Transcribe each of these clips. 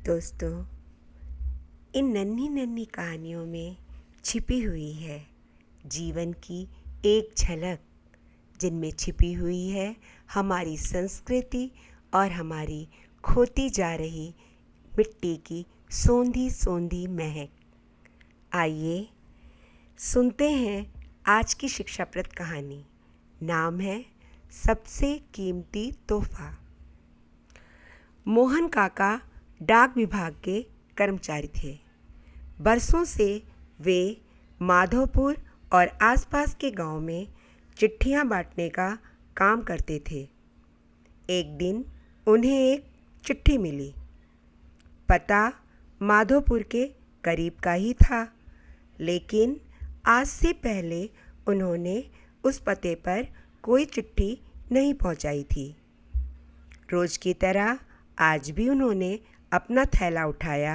दोस्तों, इन नन्ही नन्ही कहानियों में छिपी हुई है जीवन की एक झलक, जिनमें छिपी हुई है हमारी संस्कृति और हमारी खोती जा रही मिट्टी की सोंधी सोंधी महक। आइए सुनते हैं आज की शिक्षाप्रद कहानी। नाम है सबसे कीमती तोहफा। मोहन काका डाक विभाग के कर्मचारी थे। बरसों से वे माधोपुर और आसपास के गांव में चिट्ठियां बांटने का काम करते थे। एक दिन उन्हें एक चिट्ठी मिली। पता माधोपुर के करीब का ही था, लेकिन आज से पहले उन्होंने उस पते पर कोई चिट्ठी नहीं पहुंचाई थी। रोज की तरह आज भी उन्होंने अपना थैला उठाया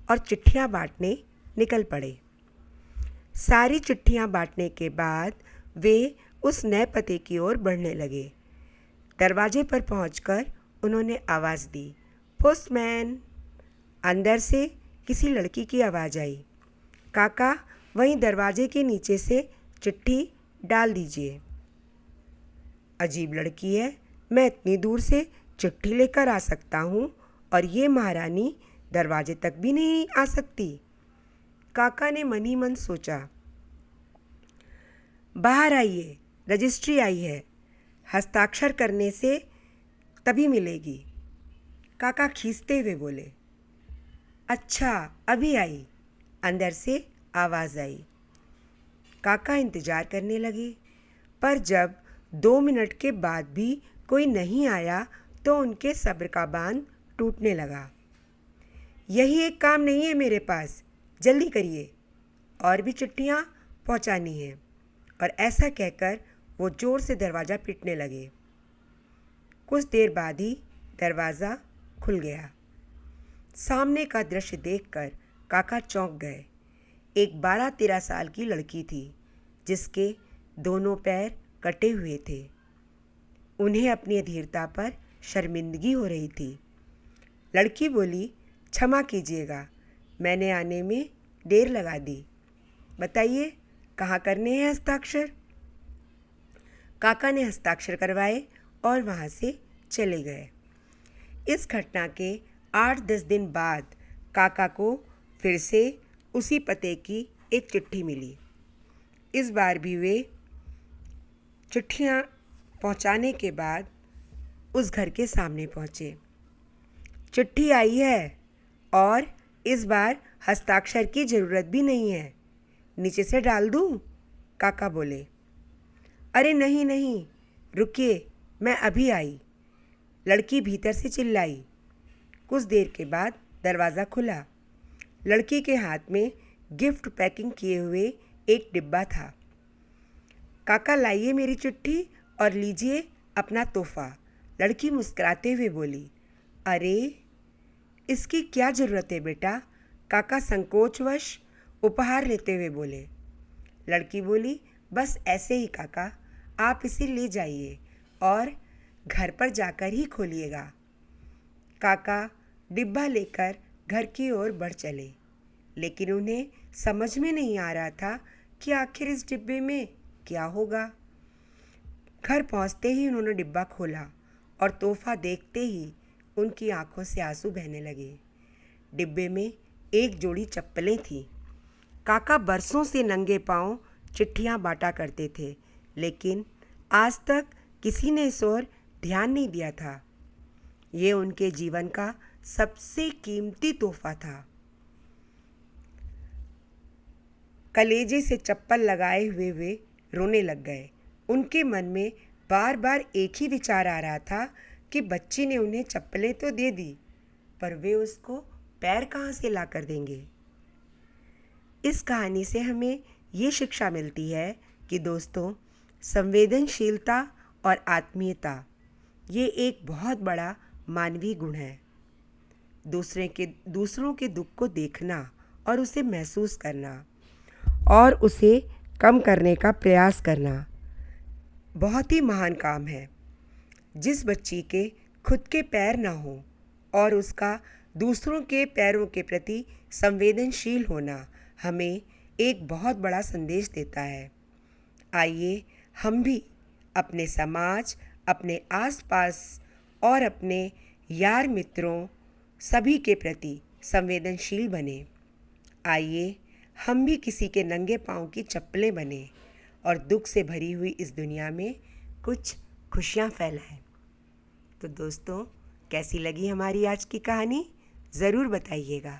और चिट्ठियां बांटने निकल पड़े। सारी चिट्ठियां बांटने के बाद वे उस नए पते की ओर बढ़ने लगे। दरवाजे पर पहुंचकर उन्होंने आवाज़ दी, पोस्टमैन। अंदर से किसी लड़की की आवाज़ आई, काका वहीं दरवाजे के नीचे से चिट्ठी डाल दीजिए। अजीब लड़की है, मैं इतनी दूर से चिट्ठी लेकर आ सकता हूँ और ये महारानी दरवाजे तक भी नहीं आ सकती। काका ने मन ही मन सोचा। बाहर आइए, रजिस्ट्री आई है, हस्ताक्षर करने से तभी मिलेगी। काका खींचते हुए बोले। अच्छा, अभी आई, अंदर से आवाज़ आई। काका इंतज़ार करने लगे, पर जब 2 मिनट के बाद भी कोई नहीं आया तो उनके सब्र का बांध टूटने लगा। यही एक काम नहीं है मेरे पास, जल्दी करिए, और भी चिट्ठियाँ पहुँचानी हैं। और ऐसा कहकर वो ज़ोर से दरवाज़ा पीटने लगे। कुछ देर बाद ही दरवाज़ा खुल गया। सामने का दृश्य देखकर काका चौंक गए। एक 12-13 साल की लड़की थी, जिसके दोनों पैर कटे हुए थे। उन्हें अपनी अधीरता पर शर्मिंदगी हो रही थी। लड़की बोली, क्षमा कीजिएगा, मैंने आने में देर लगा दी। बताइए, कहाँ करने हैं हस्ताक्षर? काका ने हस्ताक्षर करवाए और वहाँ से चले गए। इस घटना के 8-10 दिन बाद काका को फिर से उसी पते की एक चिट्ठी मिली। इस बार भी वे चिट्ठियाँ पहुँचाने के बाद उस घर के सामने पहुँचे। चिट्ठी आई है और इस बार हस्ताक्षर की ज़रूरत भी नहीं है, नीचे से डाल दूँ? काका बोले। अरे नहीं नहीं, रुकिए, मैं अभी आई, लड़की भीतर से चिल्लाई। कुछ देर के बाद दरवाज़ा खुला। लड़की के हाथ में गिफ्ट पैकिंग किए हुए एक डिब्बा था। काका लाइए मेरी चिट्ठी और लीजिए अपना तोहफा, लड़की मुस्कुराते हुए बोली। अरे इसकी क्या ज़रूरत है बेटा? काका संकोचवश उपहार लेते हुए बोले। लड़की बोली, बस ऐसे ही काका, आप इसे ले जाइए और घर पर जाकर ही खोलिएगा। काका डिब्बा लेकर घर की ओर बढ़ चले, लेकिन उन्हें समझ में नहीं आ रहा था कि आखिर इस डिब्बे में क्या होगा। घर पहुंचते ही उन्होंने डिब्बा खोला और तोहफा देखते ही उनकी आंखों से आंसू बहने लगे। डिब्बे में एक जोड़ी चप्पलें थीं। काका बरसों से नंगे पांव चिट्ठियां बांटा करते थे, लेकिन आज तक किसी ने इस ओर ध्यान नहीं दिया था। ये उनके जीवन का सबसे कीमती तोहफा था। कलेजे से चप्पल लगाए हुए वे रोने लग गए। उनके मन में बार बार एक ही विचार आ रहा था कि बच्ची ने उन्हें चप्पलें तो दे दी, पर वे उसको पैर कहाँ से ला कर देंगे। इस कहानी से हमें ये शिक्षा मिलती है कि दोस्तों, संवेदनशीलता और आत्मीयता ये एक बहुत बड़ा मानवीय गुण है। दूसरों के दुख को देखना और उसे महसूस करना और उसे कम करने का प्रयास करना बहुत ही महान काम है। जिस बच्ची के खुद के पैर ना हो और उसका दूसरों के पैरों के प्रति संवेदनशील होना हमें एक बहुत बड़ा संदेश देता है। आइए हम भी अपने समाज, अपने आसपास और अपने यार मित्रों सभी के प्रति संवेदनशील बने। आइए हम भी किसी के नंगे पाँव की चप्पलें बने और दुख से भरी हुई इस दुनिया में कुछ खुशियाँ फैलाएं। तो दोस्तों, कैसी लगी हमारी आज की कहानी ज़रूर बताइएगा।